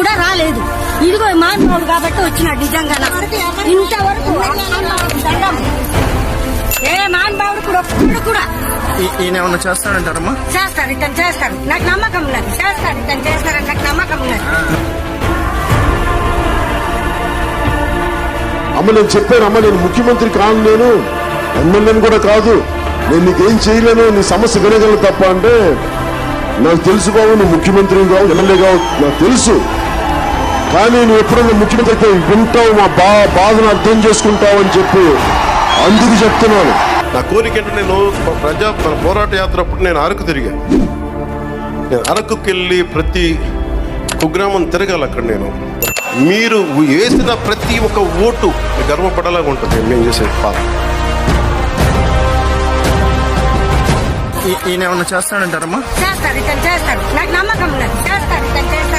కూడా రాలేదు. ఇదిగో మానవుడు కాబట్టి వచ్చినాడు. నిజంగా ఇంతవరకు ఏ మానవుడు కూడా ఒక్కడు కూడా ఈయన ఏమన్నా చేస్తాడంటారమ్మా? చేస్తాడు, ఇతను చేస్తాడు. నాకు నమ్మకం ఉన్నది. చేస్తాడు, ఇతను చేస్తాడని నాకు నమ్మకం ఉన్నది. అమ్మ నేను చెప్పాను, అమ్మ నేను ముఖ్యమంత్రి కాను, నేను ఎమ్మెల్యేని కూడా కాదు, నేను నీకేం చేయలేను, నీ సమస్య వినగలను తప్ప అంటే, నాకు తెలుసు బాబు నువ్వు ముఖ్యమంత్రి కావు, ఎమ్మెల్యే కావు, నాకు తెలుసు. కానీ నువ్వు ఎప్పుడైనా ముఖ్యమంత్రి అయితే వింటావు, మా బాధను అర్థం చేసుకుంటావు అని చెప్పి అందుకు చెప్తున్నాను. నా కోరిక ఏంటంటే నేను మన పోరాట యాత్ర అప్పుడు నేను అరకు తిరిగా. నేను అరకుకి వెళ్ళి ప్రతి కుగ్రామం తిరగాలి. అక్కడ నేను మీరు వేసిన ప్రతి ఒక్క ఓటు గర్వపడేలాగా ఉంటుంది మేము చేసే పాత్ర. ఈయన ఏమన్నా చేస్తాడంటారమ్మా? చేస్తాడు, ఇతను చేస్తాడు. నాకు నమ్మకం ఉన్నది. చేస్తాడు, ఇతను చేస్తాడు.